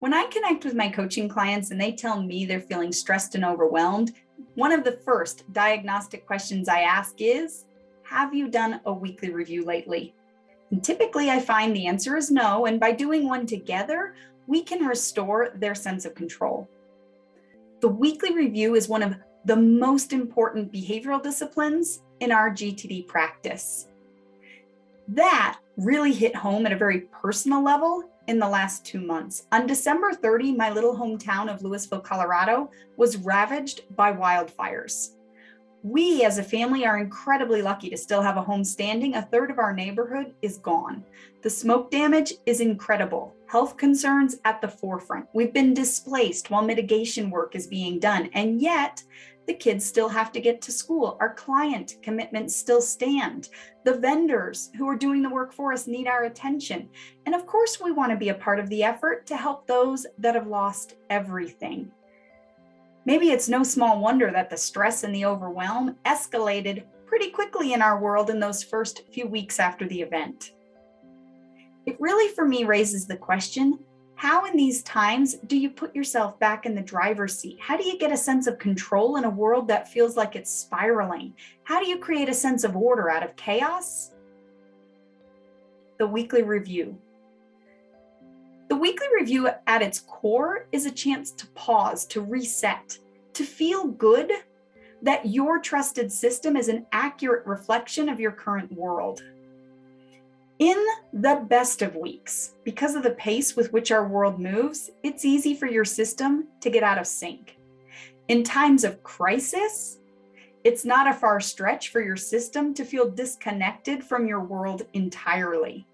When I connect with my coaching clients and they tell me they're feeling stressed and overwhelmed, one of the first diagnostic questions I ask is, have you done a weekly review lately? And typically I find the answer is no, and by doing one together, we can restore their sense of control. The weekly review is one of the most important behavioral disciplines in our GTD practice. That really hit home at a very personal level in the last 2 months. On December 30, my little hometown of Louisville, Colorado, was ravaged by wildfires. We as a family are incredibly lucky to still have a home standing. A third of our neighborhood is gone. The smoke damage is incredible. Health concerns at the forefront. We've been displaced while mitigation work is being done, and yet the kids still have to get to school. Our client commitments still stand. The vendors who are doing the work for us need our attention. And of course, we want to be a part of the effort to help those that have lost everything. Maybe it's no small wonder that the stress and the overwhelm escalated pretty quickly in our world in those first few weeks after the event. It really, for me, raises the question, how in these times do you put yourself back in the driver's seat? How do you get a sense of control in a world that feels like it's spiraling? How do you create a sense of order out of chaos? The weekly review. The weekly review at its core is a chance to pause, to reset, to feel good that your trusted system is an accurate reflection of your current world. In the best of weeks, because of the pace with which our world moves, it's easy for your system to get out of sync. In times of crisis, it's not a far stretch for your system to feel disconnected from your world entirely.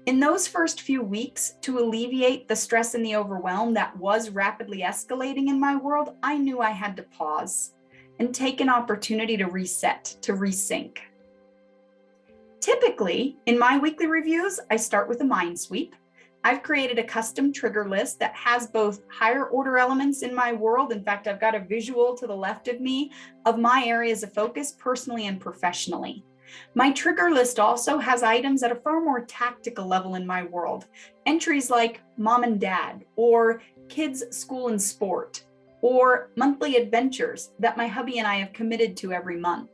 In those first few weeks, to alleviate the stress and the overwhelm that was rapidly escalating in my world, I knew I had to pause and take an opportunity to reset, to resync. Typically, in my weekly reviews, I start with a mind sweep. I've created a custom trigger list that has both higher order elements in my world. In fact, I've got a visual to the left of me of my areas of focus personally and professionally. My trigger list also has items at a far more tactical level in my world. Entries like mom and dad, or kids, school and sport, or monthly adventures that my hubby and I have committed to every month.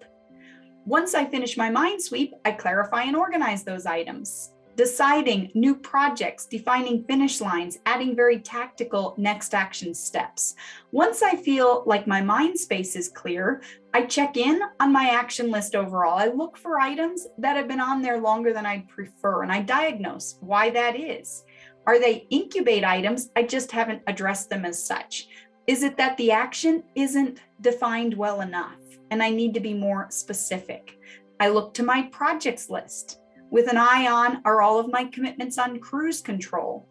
Once I finish my mind sweep, I clarify and organize those items, deciding new projects, defining finish lines, adding very tactical next action steps. Once I feel like my mind space is clear, I check in on my action list overall. I look for items that have been on there longer than I'd prefer, and I diagnose why that is. Are they incubate items? I just haven't addressed them as such. Is it that the action isn't defined well enough and I need to be more specific? I look to my projects list with an eye on, are all of my commitments on cruise control?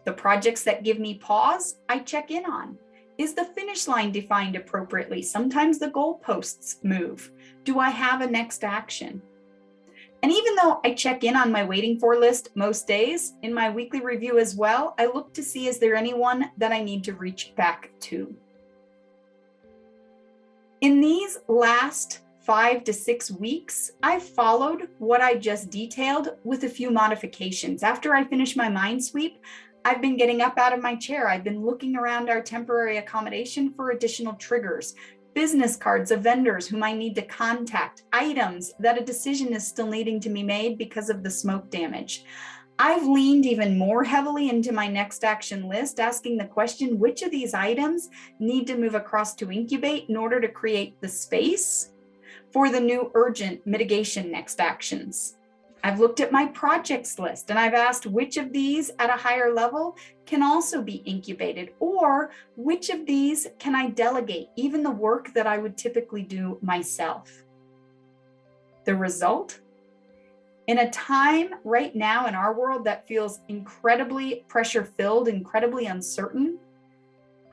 The projects that give me pause, I check in on. Is the finish line defined appropriately? Sometimes the goalposts move. Do I have a next action? And even though I check in on my waiting for list most days, in my weekly review as well, I look to see, is there anyone that I need to reach back to? In these last 5 to 6 weeks, I've followed what I just detailed with a few modifications. After I finish my mind sweep, I've been getting up out of my chair. I've been looking around our temporary accommodation for additional triggers, business cards of vendors whom I need to contact, items that a decision is still needing to be made because of the smoke damage. I've leaned even more heavily into my next action list, asking the question, which of these items need to move across to incubate in order to create the space for the new urgent mitigation next actions? I've looked at my projects list and I've asked which of these at a higher level can also be incubated, or which of these can I delegate, even the work that I would typically do myself. The result? In a time right now in our world that feels incredibly pressure-filled, incredibly uncertain,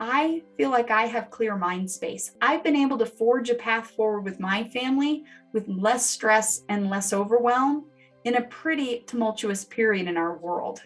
I feel like I have clear mind space. I've been able to forge a path forward with my family with less stress and less overwhelm in a pretty tumultuous period in our world.